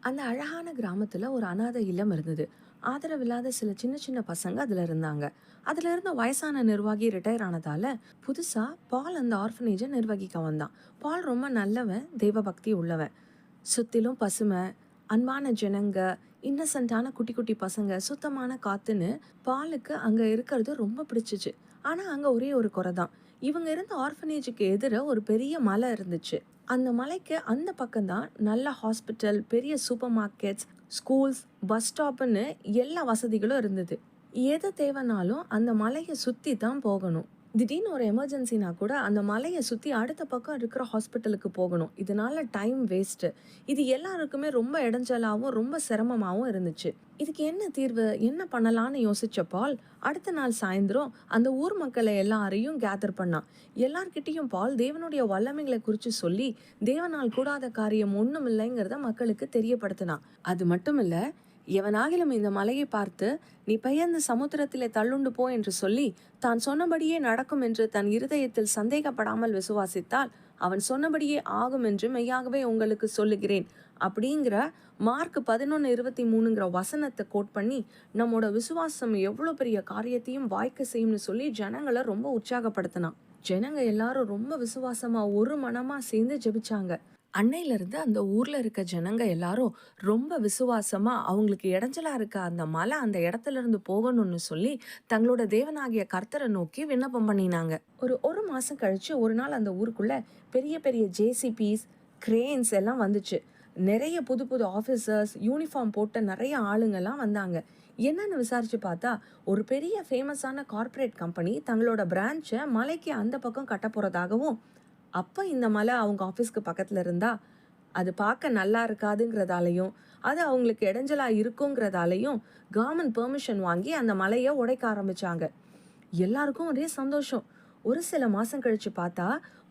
அந்த அழகான கிராமத்துல ஒரு அனாதை இல்லம் இருந்தது. ஆதரவில்லாத சில சின்ன சின்ன பசங்க அதுல இருந்தாங்க. அதுல இருந்த வயசான நிர்வாகி ரிட்டையர் ஆனதால புதுசா பால் அந்த ஆர்ஃபனேஜை நிர்வகிக்க வந்தான். பால் ரொம்ப நல்லவன், தெய்வ பக்தி உள்ளவன். சுத்திலும் பசுமை, அன்பான ஜனங்க, இன்னசென்ட்டான குட்டி குட்டி பசங்க, சுத்தமான காத்துன்னு பாலுக்கு அங்க இருக்கிறது ரொம்ப பிடிச்சிச்சு. ஆனா அங்க ஒரே ஒரு குறை தான். இவங்க இருந்த ஆர்ஃபனேஜுக்கு எதிர ஒரு பெரிய மலை இருந்துச்சு. அந்த மலைக்கு அந்த பக்கம்தான் நல்ல ஹாஸ்பிட்டல், பெரிய சூப்பர் மார்க்கெட்ஸ், ஸ்கூல்ஸ், பஸ் ஸ்டாப்னு எல்லா வசதிகளும் இருந்தது. எது தேவைனாலும் அந்த மலையை சுத்தி தான் போகணும். திடீர்னு ஒரு எமர்ஜென்சினா கூட அந்த மலையை சுற்றி அடுத்த பக்கம் இருக்கிற ஹாஸ்பிட்டலுக்கு போகணும். இதனால டைம் வேஸ்ட்டு. இது எல்லாருக்குமே ரொம்ப இடைஞ்சலாகவும் ரொம்ப சிரமமாகவும் இருந்துச்சு. இதுக்கு என்ன தீர்வு, என்ன பண்ணலான்னு யோசிச்ச பால் அடுத்த நாள் சாயந்தரம் அந்த ஊர் மக்களை எல்லாரையும் கேதர் பண்ணான். எல்லார்கிட்டையும் பால் தேவனுடைய வல்லமைகளை குறித்து சொல்லி தேவனால் கூடாத காரியம் ஒன்றும் இல்லைங்கிறத மக்களுக்கு தெரியப்படுத்தினான். அது மட்டும் இல்லை, எவனாகிலும் இந்த மலையை பார்த்து நீ பெயர்ந்து சமுத்திரத்திலே தள்ளுண்டு போ என்று சொல்லி தான் சொன்னபடியே நடக்கும் என்று தன் இருதயத்தில் சந்தேகப்படாமல் விசுவாசித்தால் அவன் சொன்னபடியே ஆகும் என்று மெய்யாகவே உங்களுக்கு சொல்லுகிறேன் அப்படிங்கிற மார்க் 11:23 வசனத்தை கோட் பண்ணி நம்மோட விசுவாசம் எவ்வளோ பெரிய காரியத்தையும் வாய்க்க செய்யும்னு சொல்லி ஜனங்களை ரொம்ப உற்சாகப்படுத்தினான். ஜனங்க எல்லாரும் ரொம்ப விசுவாசமா ஒரு மனமா சேர்ந்து ஜெபிச்சாங்க. அன்னையிலிருந்து அந்த ஊர்ல இருக்க ஜனங்க எல்லாரும் ரொம்ப விசுவாசமா அவங்களுக்கு இடைஞ்சலா இருக்க அந்த மலை அந்த இடத்துல இருந்து போகணும்னு சொல்லி தங்களோட தேவனாகிய கர்த்தரை நோக்கி விண்ணப்பம் பண்ணினாங்க. ஒரு மாசம் கழிச்சு ஒரு நாள் அந்த ஊருக்குள்ள பெரிய பெரிய ஜேசிபிஸ், கிரேன்ஸ் எல்லாம் வந்துச்சு. நிறைய புது புது ஆஃபீஸர்ஸ், யூனிஃபார்ம் போட்ட நிறைய ஆளுங்கெல்லாம் வந்தாங்க. என்னன்னு விசாரிச்சு பார்த்தா ஒரு பெரிய ஃபேமஸான கார்ப்பரேட் கம்பெனி தங்களோட பிரான்ச்சை மலைக்கு அந்த பக்கம் கட்ட போறதாகவும், அப்போ இந்த மலை அவங்க ஆஃபீஸ்க்கு பக்கத்தில் இருந்தா அது பார்க்க நல்லா இருக்காதுங்கிறதாலையும் அது அவங்களுக்கு இடைஞ்சலா இருக்குங்கிறதாலையும் கவர்மெண்ட் பெர்மிஷன் வாங்கி அந்த மலையை உடைக்க ஆரம்பிச்சாங்க. எல்லாருக்கும் ஒரே சந்தோஷம். ஒரு சில மாசம் கழிச்சு பார்த்தா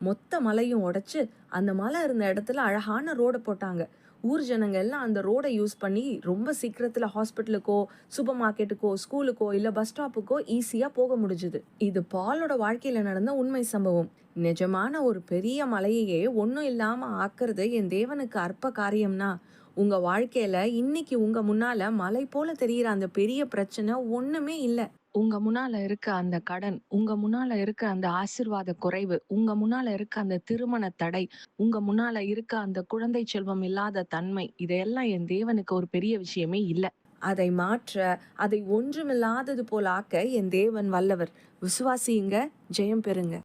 மொத்த மலையும் உடைச்சு அந்த மலை இருந்த இடத்துல அழகான ரோடை போட்டாங்க. ஊர் ஜனங்க எல்லாம் அந்த ரோடை யூஸ் பண்ணி ரொம்ப சீக்கிரத்துல ஹாஸ்பிட்டலுக்கோ, சூப்பர் மார்க்கெட்டுக்கோ, ஸ்கூலுக்கோ இல்ல பஸ் ஸ்டாப்புக்கோ ஈஸியா போக முடிஞ்சுது. இது பாலோட வாழ்க்கையில நடந்த உண்மை சம்பவம். நிஜமான ஒரு பெரிய மலையையே ஒன்றும் இல்லாம ஆக்குறது என் தேவனுக்கு அற்ப காரியம்னா, உங்க வாழ்க்கையில இன்னைக்கு உங்க முன்னால மலை போல தெரியிற அந்த பெரிய பிரச்சனை ஒண்ணுமே இல்லை. உங்க முன்னால இருக்க அந்த கடன், உங்க முன்னால இருக்க அந்த ஆசீர்வாத குறைவு, உங்க முன்னால இருக்க அந்த திருமண தடை, உங்க முன்னால இருக்க அந்த குழந்தை செல்வம் இல்லாத தன்மை, இதையெல்லாம் என் தேவனுக்கு ஒரு பெரிய விஷயமே இல்ல. அதை மாற்ற, அதை ஒன்றுமில்லாதது போல ஆக்க என் தேவன் வல்லவர். விசுவாசியுங்க, ஜெயம் பெறுங்க.